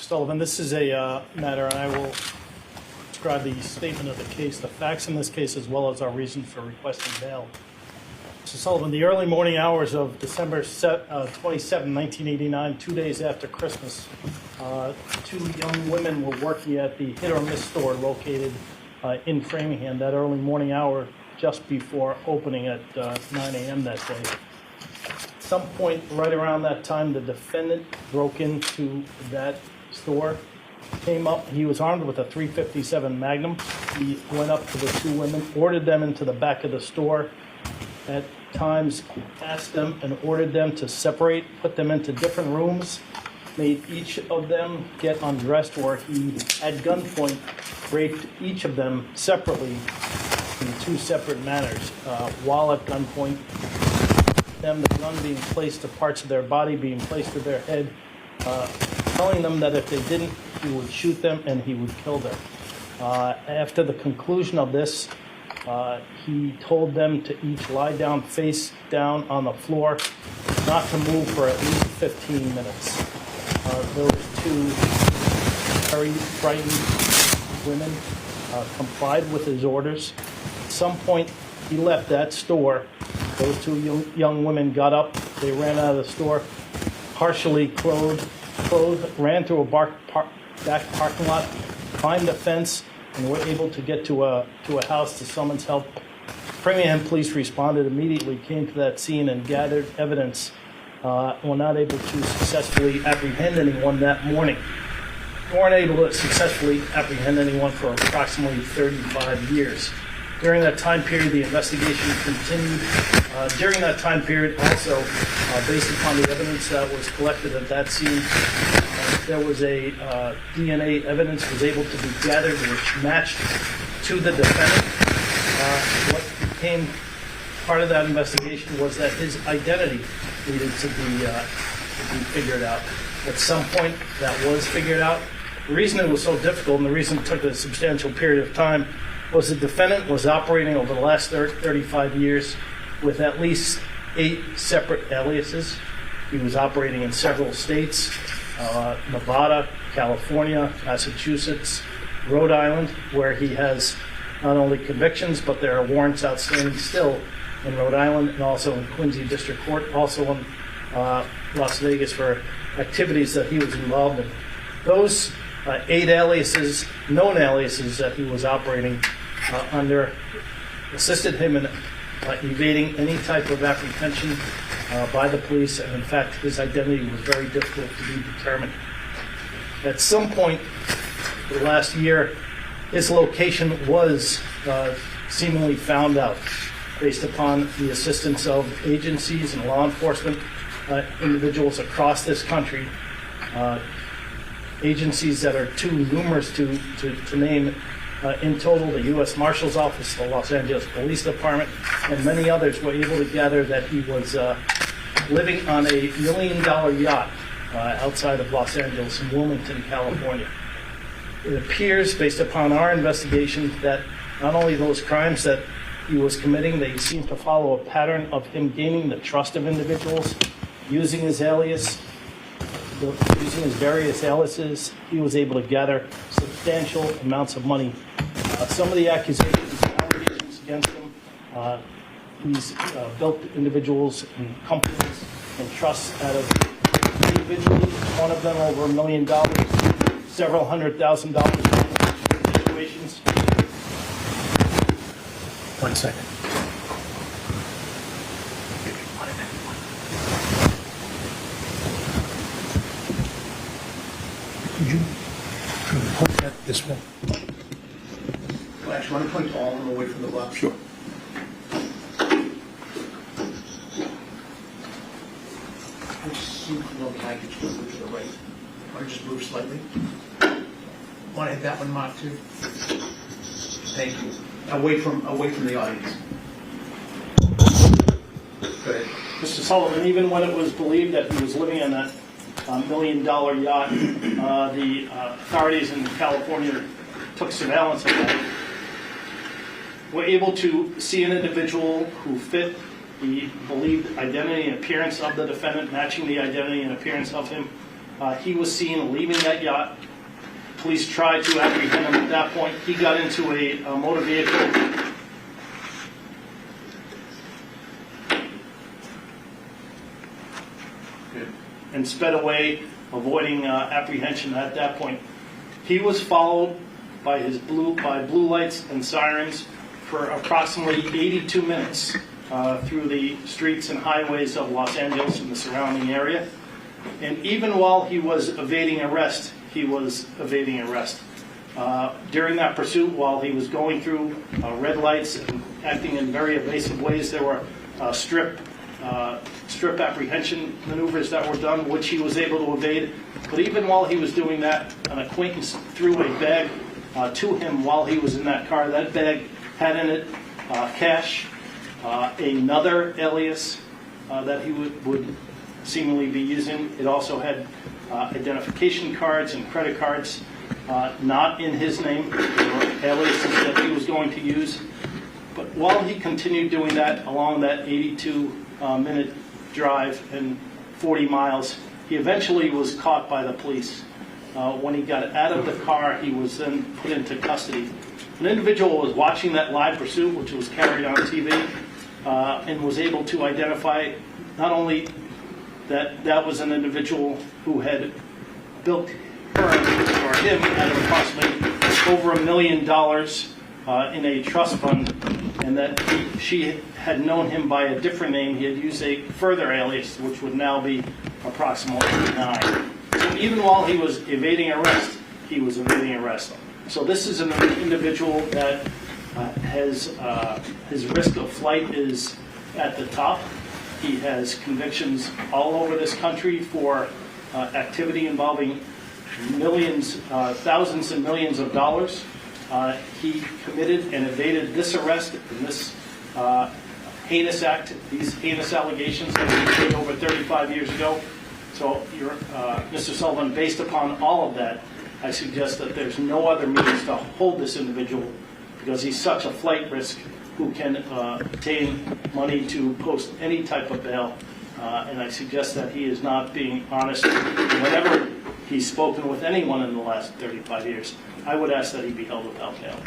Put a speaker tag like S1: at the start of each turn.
S1: Sullivan, this is a matter, and I will describe the statement of the case, the facts in this case, as well as our reason for requesting bail. Mr. Sullivan, the early morning hours of December 27, 1989, 2 days after Christmas, two young women were working at the Hit or Miss store located in Framingham that early morning hour just before opening at 9 a.m. that day. At some point right around that time, the defendant broke into that store, came up. He was armed with a .357 Magnum. He went up to the two women, ordered them into the back of the store. At times, asked them and ordered them to separate, put them into different rooms, made each of them get undressed, where he, at gunpoint, raped each of them separately in two separate manners. While at gunpoint, them the gun being placed to parts of their body, being placed to their head, telling them that if they didn't, he would shoot them and he would kill them. After the conclusion of this, he told them to each lie down, face down on the floor, not to move for at least 15 minutes. Those two very frightened women complied with his orders. At some point, he left that store. Those two young women got up. They ran out of the store, partially clothed, ran through a back parking lot, climbed a fence, and were able to get to a house to summons help. Framingham police responded immediately, came to that scene, and gathered evidence. Were not able to successfully apprehend anyone that morning. Weren't able to successfully apprehend anyone for approximately 35 years. During that time period, the investigation continued. During that time period, also, based upon the evidence that was collected at that scene, there was a DNA evidence was able to be gathered which matched to the defendant. What became part of that investigation was that his identity needed to be figured out. At some point, that was figured out. The reason it was so difficult and the reason it took a substantial period of time was the defendant was operating over the last 35 years with at least 8 separate aliases. He was operating in several states, Nevada, California, Massachusetts, Rhode Island, where he has not only convictions, but there are warrants outstanding still in Rhode Island and also in Quincy District Court, also in Las Vegas for activities that he was involved in. Those 8 aliases, known aliases that he was operating under, assisted him in evading any type of apprehension by the police, and in fact, his identity was very difficult to be determined. At some point the last year, his location was seemingly found out based upon the assistance of agencies and law enforcement individuals across this country, agencies that are too numerous to name in total. The U.S. Marshal's Office, the Los Angeles Police Department, and many others were able to gather that he was living on a $1 million yacht outside of Los Angeles in Wilmington, California. It appears, based upon our investigation, that not only those crimes that he was committing, they seem to follow a pattern of him gaining the trust of individuals, using his alias, using his various aliases. He was able to gather substantial amounts of money. Some of the accusations and allegations against him, he's built individuals and companies and trusts out of individuals, one of them over $1 million, several $100,000 in situations.
S2: 1 second. Could you point that this way?
S3: Well, actually, want to point all of them away from the block?
S2: Sure.
S3: Just see no package move to the right. Or just move slightly. Want to hit that one, Mark, too? Thank you. Away from the audience. Go ahead.
S1: Mr. Sullivan, even when it was believed that he was living on that $1 million yacht, the authorities in California took surveillance of that. Were able to see an individual who fit the believed identity and appearance of the defendant, matching the identity and appearance of him. He was seen leaving that yacht. Police tried to apprehend him at that point. He got into a motor vehicle. And sped away, avoiding apprehension at that point. He was followed by blue lights and sirens for approximately 82 minutes through the streets and highways of Los Angeles and the surrounding area. And even while he was evading arrest, during that pursuit, while he was going through red lights and acting in very evasive ways, there were strip apprehension maneuvers that were done, which he was able to evade. But even while he was doing that, an acquaintance threw a bag to him while he was in that car. That bag had in it cash, another alias that he would seemingly be using. It also had identification cards and credit cards not in his name, or aliases that he was going to use. But while he continued doing that along that 82-minute drive and 40 miles, he eventually was caught by the police. When he got out of the car, he was then put into custody. An individual was watching that live pursuit, which was carried on TV, and was able to identify not only that that was an individual who had built him at approximately over $1 million in a trust fund, and that she had known him by a different name. He had used a further alias, which would now be approximately 9. So even while he was evading arrest, he was evading arrest. So this is an individual that has his risk of flight is at the top. He has convictions all over this country for activity involving millions, thousands and millions of dollars. He committed and evaded this arrest and this heinous act, these heinous allegations that he made over 35 years ago. So, Mr. Sullivan, based upon all of that, I suggest that there's no other means to hold this individual because he's such a flight risk who can obtain money to post any type of bail. And I suggest that he is not being honest. Whenever he's spoken with anyone in the last 35 years, I would ask that he be held without bail.